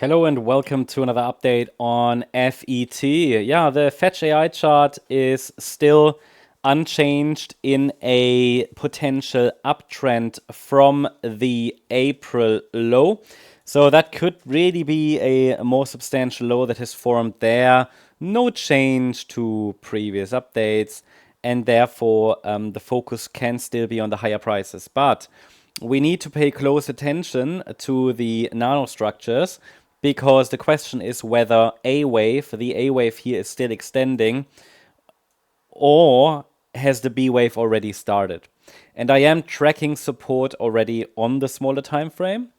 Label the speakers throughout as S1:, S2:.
S1: Hello and welcome to another update on FET. Yeah, the FETCH.AI chart is still unchanged in a potential uptrend from the April low. So that could really be a more substantial low that has formed there. No change to previous updates, and therefore the focus can still be on the higher prices. But we need to pay close attention to the nanostructures, because the question is whether the A wave here is still extending, or has the B wave already started. And I am tracking support already on the smaller time frame.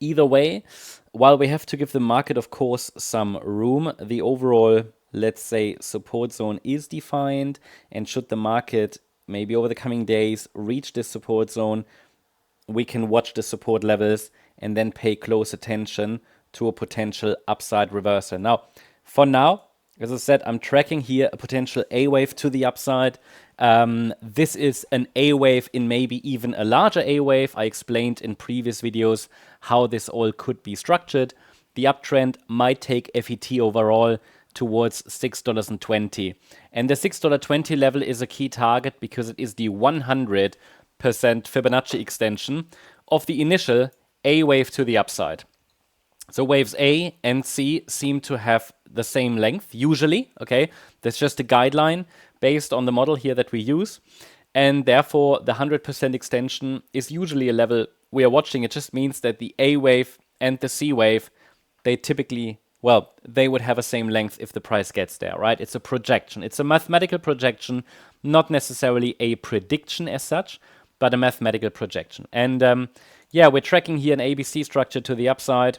S1: Either way, while we have to give the market, of course, some room, the overall, let's say, support zone is defined. And should the market, maybe over the coming days, reach this support zone, we can watch the support levels and then pay close attention to a potential upside reversal. Now, for now, as I said, I'm tracking here a potential A wave to the upside. This is an A wave in maybe even a larger A wave. I explained in previous videos how this all could be structured. The uptrend might take FET overall towards $6.20. And the $6.20 level is a key target because it is the 100% Fibonacci extension of the initial A wave to the upside. So waves A and C seem to have the same length, usually, okay? That's just a guideline based on the model here that we use. And therefore, the 100% extension is usually a level we are watching. It just means that the A wave and the C wave, they typically, well, they would have the same length if the price gets there, right? It's a projection. It's a mathematical projection, not necessarily a prediction as such, but a mathematical projection. And yeah, we're tracking here an ABC structure to the upside.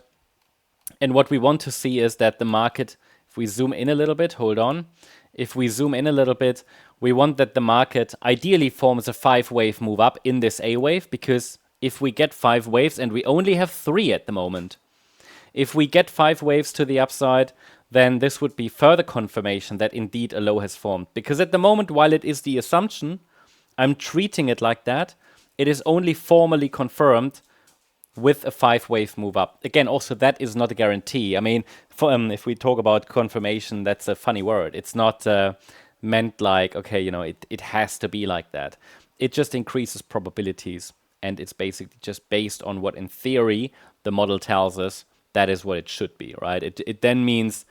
S1: And what we want to see is that the market, if we zoom in a little bit, hold on. If we zoom in a little bit, we want that the market ideally forms a 5-wave move up in this A wave, because if we get 5 waves, and we only have 3 at the moment, if we get 5 waves to the upside, then this would be further confirmation that indeed a low has formed. Because at the moment, while it is the assumption, I'm treating it like that, it is only formally confirmed with a 5-wave move up. Again, also that is not a guarantee. I mean, if we talk about confirmation, that's a funny word. It's not meant like, okay, you know, it has to be like that. It just increases probabilities, and it's basically just based on what in theory the model tells us that is what it should be, right? It then means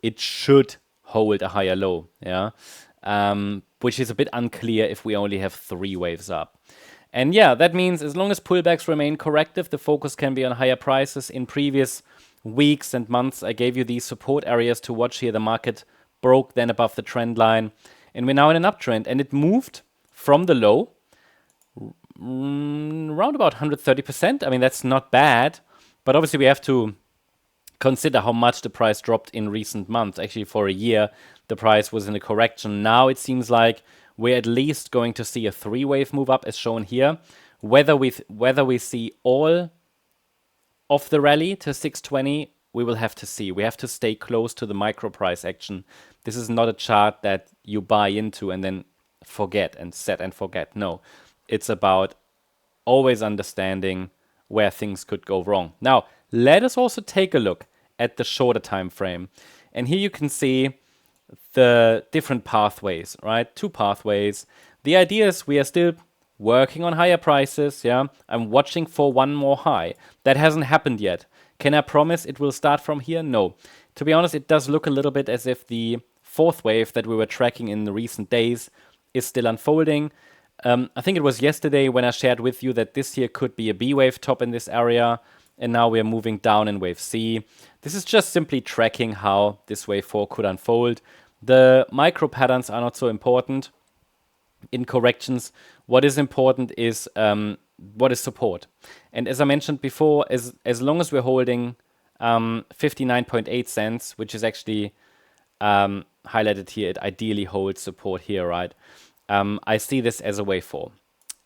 S1: it should hold a higher low, yeah? Which is a bit unclear if we only have 3 waves up. And yeah, that means as long as pullbacks remain corrective, the focus can be on higher prices. In previous weeks and months, I gave you these support areas to watch here. The market broke then above the trend line, and we're now in an uptrend. And it moved from the low around about 130%. I mean, that's not bad, but obviously we have to consider how much the price dropped in recent months. Actually, for a year, the price was in a correction. Now it seems like we're at least going to see a 3-wave move up, as shown here. Whether we see all of the rally to 620, we will have to see. We have to stay close to the micro price action. This is not a chart that you buy into and then forget and set and forget. No, it's about always understanding where things could go wrong. Now, let us also take a look at the shorter time frame. And here you can see the different pathways, right? 2 pathways. The idea is we are still working on higher prices, yeah? I'm watching for one more high. That hasn't happened yet. Can I promise it will start from here? No. To be honest, it does look a little bit as if the 4th wave that we were tracking in the recent days is still unfolding. I think it was yesterday when I shared with you that this here could be a B wave top in this area, and now we are moving down in wave C. This is just simply tracking how this wave 4 could unfold. The micro patterns are not so important in corrections. What is important is what is support. And as I mentioned before, as long as we're holding 59.8 cents, which is actually highlighted here, it ideally holds support here, right? I see this as a wave 4.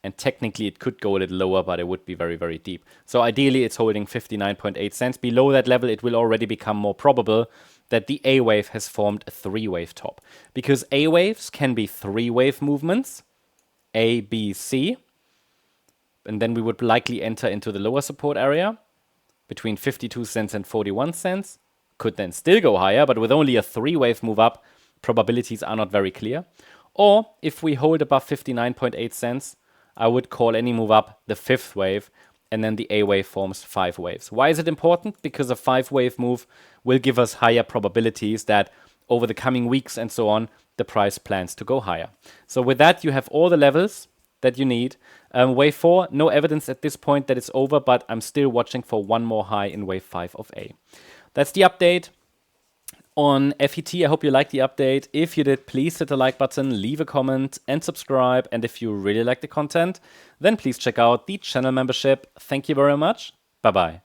S1: And technically it could go a little lower, but it would be very, very deep. So ideally it's holding 59.8 cents. Below that level, it will already become more probable that the A wave has formed a 3-wave top. Because A waves can be 3-wave movements, A, B, C. And then we would likely enter into the lower support area. between 52 cents and 41 cents. Could then still go higher, but with only a 3-wave move up, probabilities are not very clear. Or if we hold above 59.8 cents, I would call any move up the 5th wave, and then the A wave forms 5 waves. Why is it important? Because a 5-wave move will give us higher probabilities that over the coming weeks and so on, the price plans to go higher. So with that, you have all the levels that you need. Wave 4, no evidence at this point that it's over, but I'm still watching for one more high in wave 5 of A. That's the update on FET. I hope you liked the update. If you did, please hit the like button, leave a comment and subscribe. And if you really like the content, then please check out the channel membership. Thank you very much. Bye-bye.